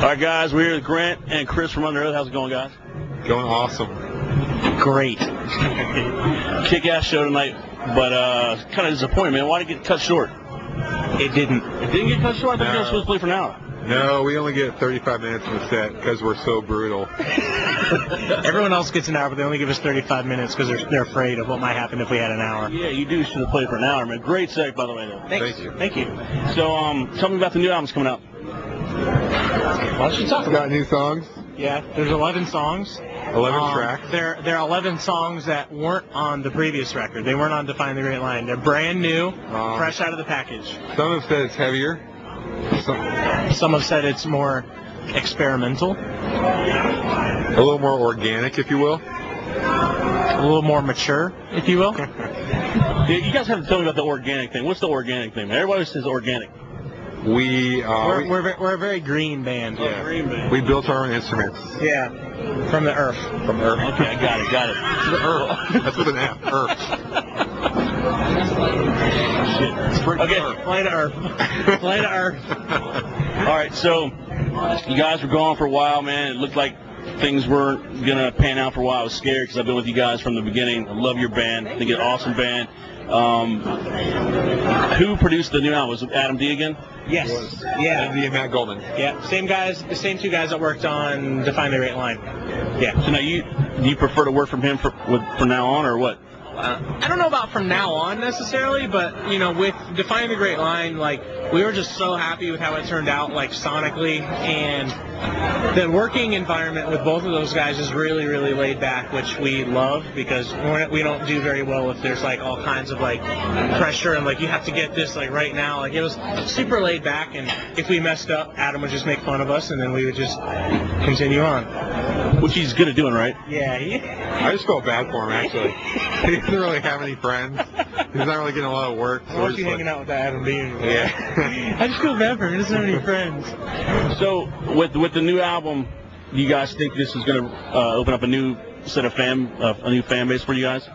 All right, guys, we're here with Grant and Chris from Underoath. How's it going, guys? Going awesome. Great. Kick-ass show tonight, but kind of disappointing, man. Why did it get cut short? It didn't. It didn't get cut short? I thought you were supposed to play for an hour. No, we only get 35 minutes in the set because we're so brutal. Everyone else gets an hour, but they only give us 35 minutes because they're afraid of what might happen if we had an hour. Yeah, you do should have played for an hour, man. Great set, by the way, though. Thank you. Thank you. So, tell me about the new albums coming out. Why don't you talk about Got new songs? Yeah, there's 11 songs. 11 tracks. There are 11 songs that weren't on the previous record. They weren't on Define the Great Line. They're brand new, fresh out of the package. Some have said it's heavier. Some have said it's more experimental. A little more organic, if you will. A little more mature, if you will. Yeah, you guys have to tell me about the organic thing. What's the organic thing, man? Everybody says organic. We're a very green band. Yeah. Green band. We built our own instruments. Yeah, from the earth. From Earth. Okay, I got it. The Earth. That's with an F. Earth. Shit. Okay. Fly to Earth. Fly to Earth. All right, so you guys were gone for a while, man. It looked like things weren't going to pan out for a while. I was scared because I've been with you guys from the beginning. I love your band. I think it's an awesome band. Who produced the new album? Was it Adam D again? Yes. Yeah. Andy and Matt Goldman. Yeah. Same guys. The same two guys that worked on Define the Great Line. Yeah. So now do you prefer to work from him from now on, or what? I don't know about from now on necessarily, but you know, with Define the Great Line, like we were just so happy with how it turned out, like sonically, and the working environment with both of those guys is really, really laid back, which we love because we don't do very well if there's like all kinds of like pressure and like you have to get this like right now. Like it was super laid back, and if we messed up, Adam would just make fun of us, and then we would just continue on. Which he's good at doing, right? Yeah. I just felt bad for him, actually. He doesn't really have any friends. He's not really getting a lot of work. Why aren't you hanging out with that Adam B anymore? Yeah. I just feel bad for him. He doesn't have any friends. So with the new album, do you guys think this is going to open up a new set of a new fan base for you guys?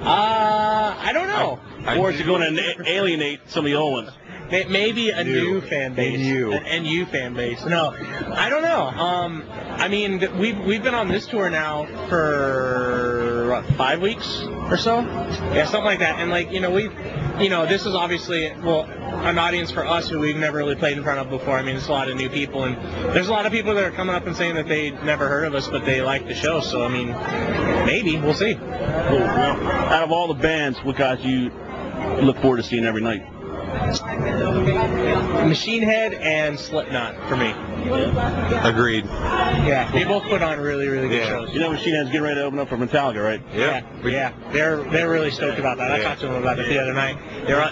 I don't know. Or is it going to alienate some of the old ones? Maybe a new fan base. An NU fan base. No, I don't know. I mean, we've been on this tour now for what, 5 weeks or so? Yeah, something like that. And like, you know, this is obviously an audience for us who we've never really played in front of before. I mean, it's a lot of new people, and there's a lot of people that are coming up and saying that they never heard of us, but they like the show. So I mean, maybe we'll see. Cool. Well, out of all the bands, what guys do you look forward to seeing every night? Machine Head and Slipknot for me. Agreed. Yeah, they both put on really, really good shows. You know, Machine Head's getting ready to open up for Metallica, right? Yeah. They're really stoked about that. I talked to them about it the other night.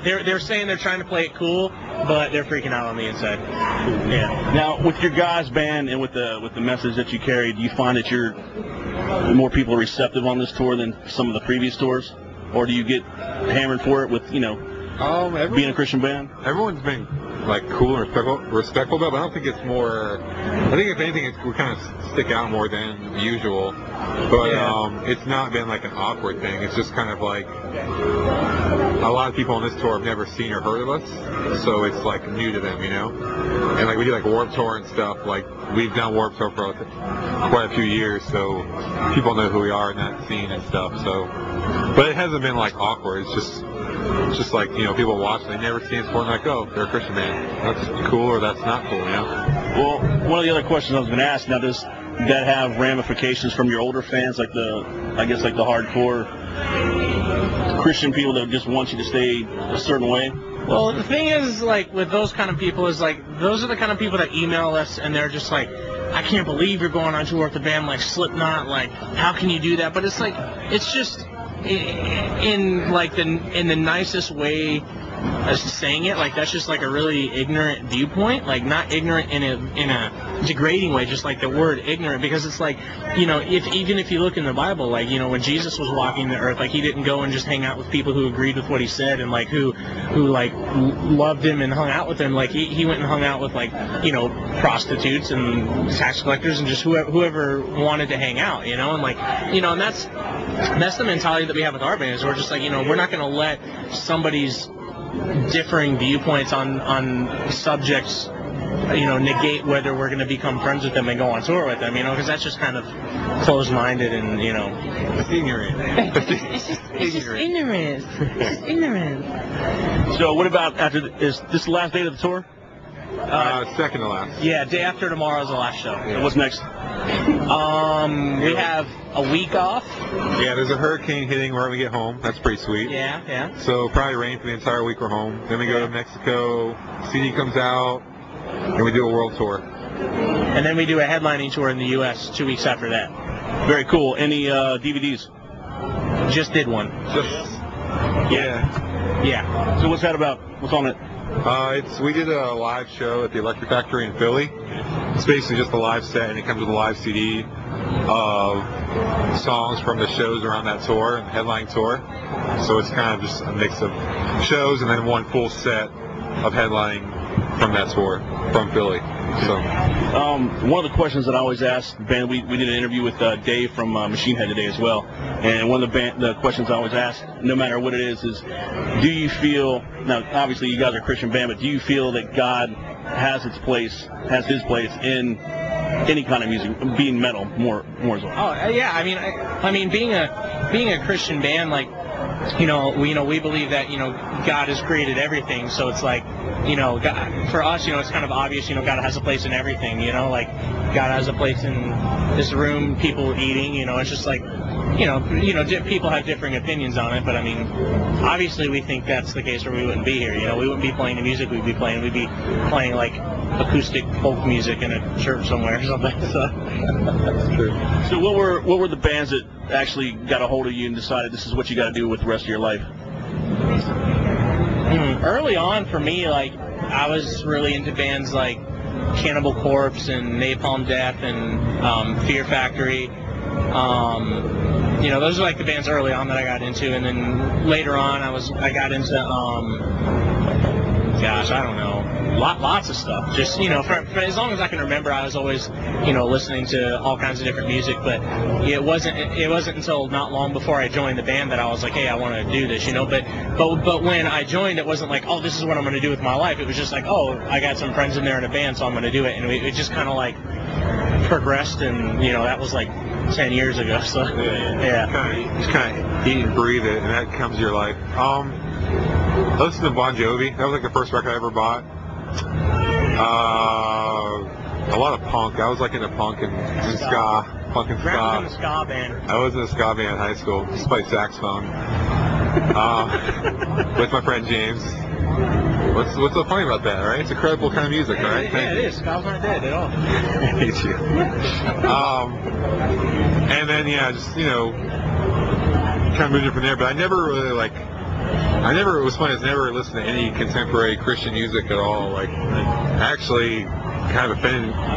They're saying they're trying to play it cool, but they're freaking out on the inside. Yeah. Now, with your guys' band and with the message that you carry, do you find that you're more people receptive on this tour than some of the previous tours, or do you get hammered for it with being a Christian band? Everyone's been like cool and respectful about it, but I don't think it's more. I think if anything, we kind of stick out more than usual. But it's not been like an awkward thing. It's just kind of like a lot of people on this tour have never seen or heard of us, so it's like new to them, you know. And like we do like Warped Tour and stuff. Like we've done Warped Tour for quite a few years, so people know who we are in that scene and stuff. So, but it hasn't been like awkward. It's just like, you know, people watch, they never see us before, and like, oh, they're a Christian band. That's cool or that's not cool, you know? Well, one of the other questions I was going to ask, now, does that have ramifications from your older fans, like the hardcore Christian people that just want you to stay a certain way? Well, the thing is, like, with those kind of people is, like, those are the kind of people that email us, and they're just like, I can't believe you're going on tour with a band like Slipknot, like, how can you do that? But it's like, it's just in the nicest way as saying it, like that's just like a really ignorant viewpoint, like not ignorant in a degrading way, just like the word ignorant, because it's like, you know, even if you look in the Bible, like, you know, when Jesus was walking the earth, like he didn't go and just hang out with people who agreed with what he said and like who like loved him and hung out with him. Like he went and hung out with, like, you know, prostitutes and tax collectors and just whoever wanted to hang out, you know. And like, you know, and that's the mentality that we have with our band, is we're just like, you know, we're not going to let somebody's differing viewpoints on subjects negate whether we're going to become friends with them and go on tour with them, because that's just kind of closed-minded and, It's ignorant. it's just ignorance. It's just ignorance. So what about is this the last day of the tour? Second to last. Yeah, day after tomorrow is the last show. So what's next? We have a week off. Yeah, there's a hurricane hitting right when we get home. That's pretty sweet. Yeah. So probably rain for the entire week we're home. Then we go to Mexico. CD comes out, and we do a world tour. And then we do a headlining tour in the U.S. 2 weeks after that. Very cool. Any DVDs? Just did one. Yeah. So what's that about? What's on it? We did a live show at the Electric Factory in Philly. It's basically just a live set, and it comes with a live CD of songs from the shows around that tour and the headline tour. So it's kind of just a mix of shows and then one full set of headlining from that tour from Philly. So one of the questions that I always ask the band, we did an interview with Dave from Machine Head today as well, and one of the questions I always ask, no matter what it is do you feel, now obviously you guys are a Christian band, but do you feel that God has his place in any kind of music, being metal more as well? Oh yeah, I mean, being a Christian band, like, we believe that God has created everything, so it's like, God, for us, it's kind of obvious, God has a place in everything, like God has a place in this room, people eating, it's just like, people have differing opinions on it, but I mean, obviously we think that's the case, or we wouldn't be here. We wouldn't be playing the music we'd be playing like acoustic folk music in a church somewhere or something. So. that's true. So what were the bands that actually got a hold of you and decided this is what you got to do with the rest of your life? Early on for me, like, I was really into bands like Cannibal Corpse and Napalm Death and Fear Factory. Those are like the bands early on that I got into, and then later on I got into I don't know, lots of stuff. Just for as long as I can remember, I was always listening to all kinds of different music. But it wasn't until not long before I joined the band that I was like, hey, I want to do this. But when I joined, it wasn't like, oh, this is what I'm going to do with my life. It was just like, oh, I got some friends in there in a band, so I'm going to do it. And it just kind of like progressed, and that was like 10 years ago. So yeah. Just kind of eat and breathe it, and that becomes your life. I listened to Bon Jovi. That was like the first record I ever bought. A lot of punk. I was like into punk and ska. Punk and ska. I was in a ska band. I was in a ska band in high school. Just played saxophone. With my friend James. What's so funny about that, right? It's incredible kind of music, right? Yeah, it is. Ska's aren't dead at all. I hate you. And then, just, kind of moved it from there. But I never really, it was funny, I never listened to any contemporary Christian music at all. Like, actually kind of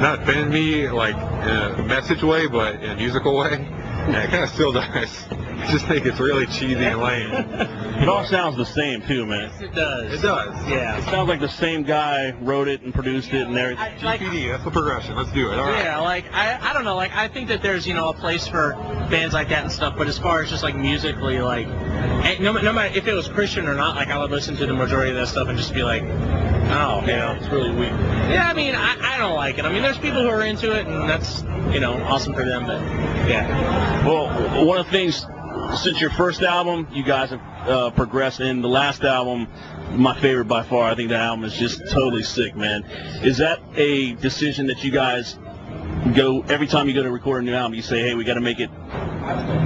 not offended me, like, in a message way, but in a musical way. And it kind of still does. I just think it's really cheesy and lame. It all sounds the same too, man. Yes, it does. It does. Yeah. It sounds like the same guy wrote it and produced it and everything. GPD, that's the progression. Let's do it. All right. Yeah, I don't know, I think that there's a place for bands like that and stuff, but as far as just like musically, like, no matter if it was Christian or not, like, I would listen to the majority of that stuff and just be like, oh, It's really weak. Yeah, I mean, I don't like it. I mean, there's people who are into it, and that's awesome for them, but yeah. Well, one of the things, since your first album, you guys have progressed, and the last album, my favorite by far, I think the album is just totally sick, man. Is that a decision that you guys go, every time you go to record a new album, you say, hey, we got to make it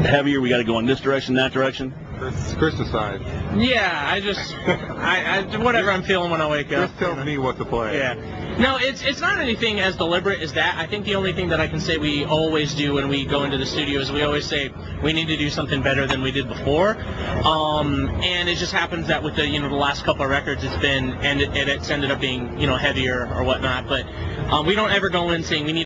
heavier, we got to go in this direction, that direction? Chris decides. Yeah, I whatever I'm feeling when I wake up. Chris tells me what to play. Yeah. No, it's not anything as deliberate as that. I think the only thing that I can say we always do when we go into the studio is we always say we need to do something better than we did before. And it just happens that with the the last couple of records, it's ended up being heavier or whatnot. But we don't ever go in saying we need